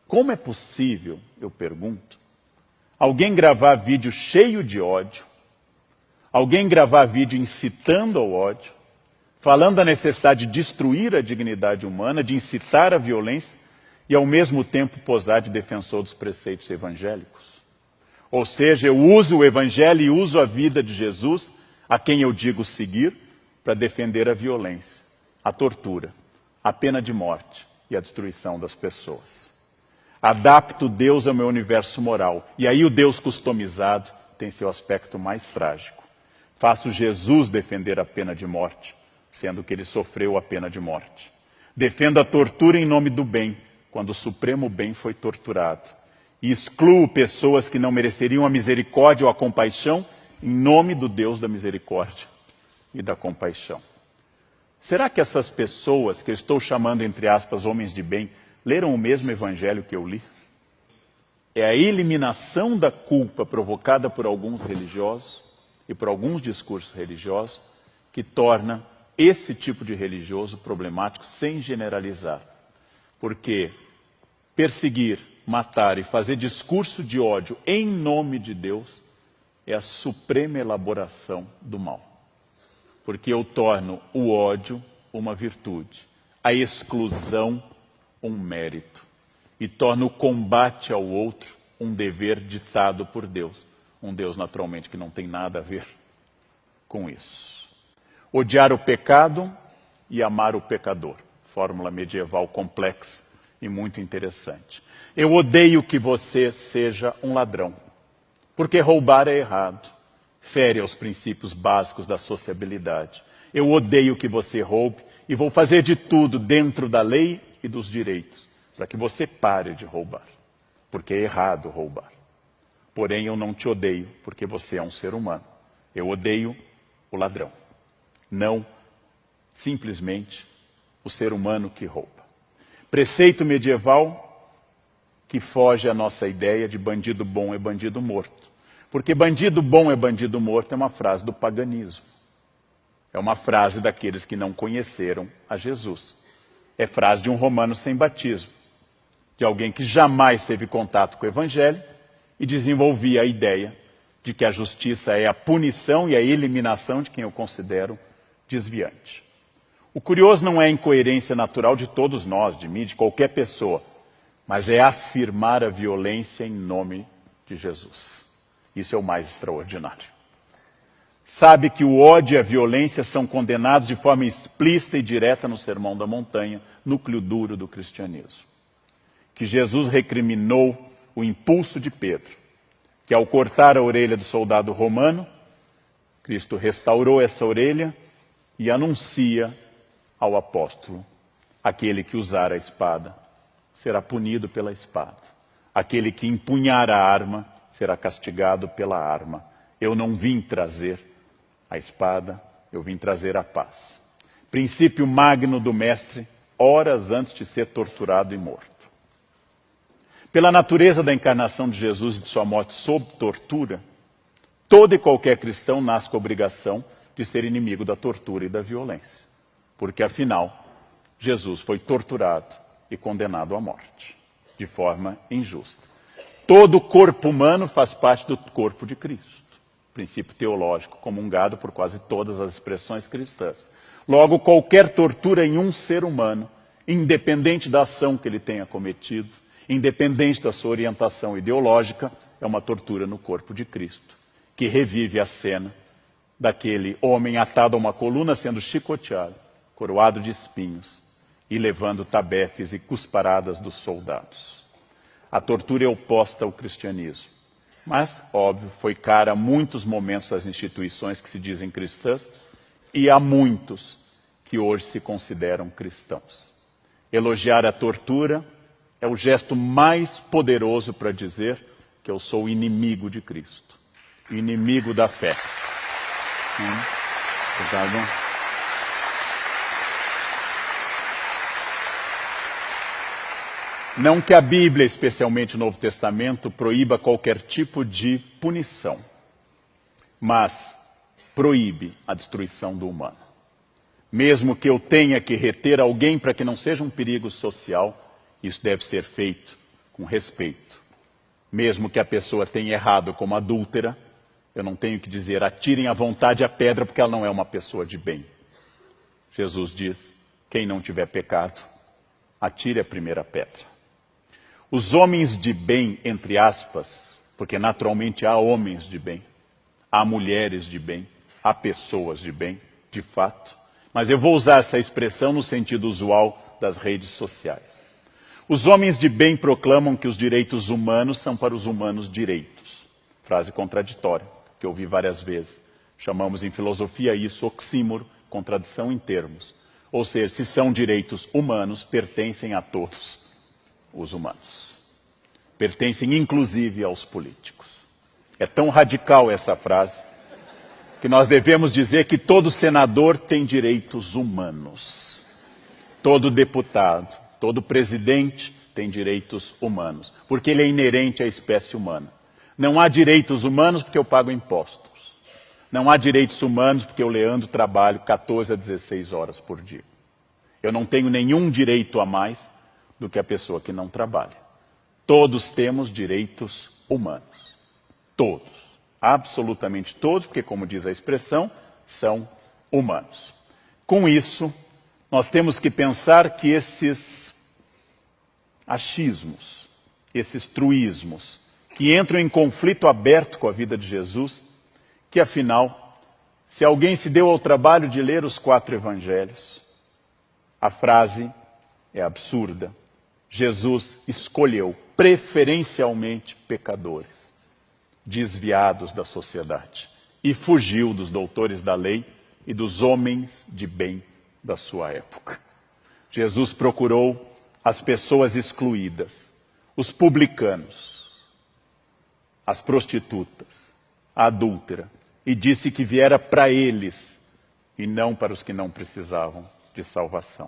Como é possível, eu pergunto, alguém gravar vídeo cheio de ódio, alguém gravar vídeo incitando ao ódio, falando da necessidade de destruir a dignidade humana, de incitar a violência e ao mesmo tempo posar de defensor dos preceitos evangélicos? Ou seja, eu uso o evangelho e uso a vida de Jesus, a quem eu digo seguir, para defender a violência, a tortura, a pena de morte e a destruição das pessoas. Adapto Deus ao meu universo moral. E aí o Deus customizado tem seu aspecto mais trágico. Faço Jesus defender a pena de morte, sendo que ele sofreu a pena de morte. Defendo a tortura em nome do bem, quando o supremo bem foi torturado. E excluo pessoas que não mereceriam a misericórdia ou a compaixão, em nome do Deus da misericórdia e da compaixão. Será que essas pessoas, que eu estou chamando, entre aspas, homens de bem, leram o mesmo evangelho que eu li? É a eliminação da culpa provocada por alguns religiosos e por alguns discursos religiosos que torna esse tipo de religioso problemático, sem generalizar. Porque perseguir, matar e fazer discurso de ódio em nome de Deus é a suprema elaboração do mal. Porque eu torno o ódio uma virtude, a exclusão um mérito, e torno o combate ao outro um dever ditado por Deus. Um Deus, naturalmente, que não tem nada a ver com isso. Odiar o pecado e amar o pecador. Fórmula medieval complexa e muito interessante. Eu odeio que você seja um ladrão, porque roubar é errado, fere aos princípios básicos da sociabilidade. Eu odeio que você roube e vou fazer de tudo dentro da lei e dos direitos para que você pare de roubar, porque é errado roubar. Porém, eu não te odeio, porque você é um ser humano. Eu odeio o ladrão, não simplesmente o ser humano que rouba. Preceito medieval que foge à nossa ideia de bandido bom é bandido morto. Porque bandido bom é bandido morto é uma frase do paganismo. É uma frase daqueles que não conheceram a Jesus. É frase de um romano sem batismo, de alguém que jamais teve contato com o evangelho e desenvolvia a ideia de que a justiça é a punição e a eliminação de quem eu considero desviante. O curioso não é a incoerência natural de todos nós, de mim, de qualquer pessoa, mas é afirmar a violência em nome de Jesus. Isso é o mais extraordinário. Sabe que o ódio e a violência são condenados de forma explícita e direta no Sermão da Montanha, núcleo duro do cristianismo. Que Jesus recriminou o impulso de Pedro, que ao cortar a orelha do soldado romano, Cristo restaurou essa orelha e anuncia ao apóstolo: aquele que usar a espada será punido pela espada. Aquele que empunhar a arma será castigado pela arma. Eu não vim trazer a espada, eu vim trazer a paz. Princípio magno do mestre, horas antes de ser torturado e morto. Pela natureza da encarnação de Jesus e de sua morte sob tortura, todo e qualquer cristão nasce com a obrigação de ser inimigo da tortura e da violência. Porque, afinal, Jesus foi torturado e condenado à morte, de forma injusta. Todo corpo humano faz parte do corpo de Cristo. Princípio teológico comungado por quase todas as expressões cristãs. Logo, qualquer tortura em um ser humano, independente da ação que ele tenha cometido, independente da sua orientação ideológica, é uma tortura no corpo de Cristo, que revive a cena daquele homem atado a uma coluna sendo chicoteado, coroado de espinhos e levando tabefes e cusparadas dos soldados. A tortura é oposta ao cristianismo. Mas, óbvio, foi cara a muitos momentos das instituições que se dizem cristãs e a muitos que hoje se consideram cristãos. Elogiar a tortura é o gesto mais poderoso para dizer que eu sou inimigo de Cristo, inimigo da fé. Obrigado. Não que a Bíblia, especialmente o Novo Testamento, proíba qualquer tipo de punição, mas proíbe a destruição do humano. Mesmo que eu tenha que reter alguém para que não seja um perigo social, isso deve ser feito com respeito. Mesmo que a pessoa tenha errado como adúltera, eu não tenho que dizer, atirem à vontade a pedra, porque ela não é uma pessoa de bem. Jesus diz, quem não tiver pecado, atire a primeira pedra. Os homens de bem, entre aspas, porque naturalmente há homens de bem, há mulheres de bem, há pessoas de bem, de fato, mas eu vou usar essa expressão no sentido usual das redes sociais. Os homens de bem proclamam que os direitos humanos são para os humanos direitos. Frase contraditória, que eu ouvi várias vezes. Chamamos em filosofia isso oxímoro, contradição em termos. Ou seja, se são direitos humanos, pertencem a todos os humanos. Pertencem inclusive aos políticos. É tão radical essa frase que nós devemos dizer que todo senador tem direitos humanos. Todo deputado, todo presidente tem direitos humanos, porque ele é inerente à espécie humana. Não há direitos humanos porque eu pago impostos. Não há direitos humanos porque eu, Leandro, trabalho 14 a 16 horas por dia. Eu não tenho nenhum direito a mais do que a pessoa que não trabalha. Todos temos direitos humanos. Todos. Absolutamente todos, porque, como diz a expressão, são humanos. Com isso, nós temos que pensar que esses achismos, esses truísmos, que entram em conflito aberto com a vida de Jesus, que afinal, se alguém se deu ao trabalho de ler os 4 evangelhos, a frase é absurda. Jesus escolheu preferencialmente pecadores, desviados da sociedade, e fugiu dos doutores da lei e dos homens de bem da sua época. Jesus procurou as pessoas excluídas, os publicanos, as prostitutas, a adúltera, e disse que viera para eles e não para os que não precisavam de salvação.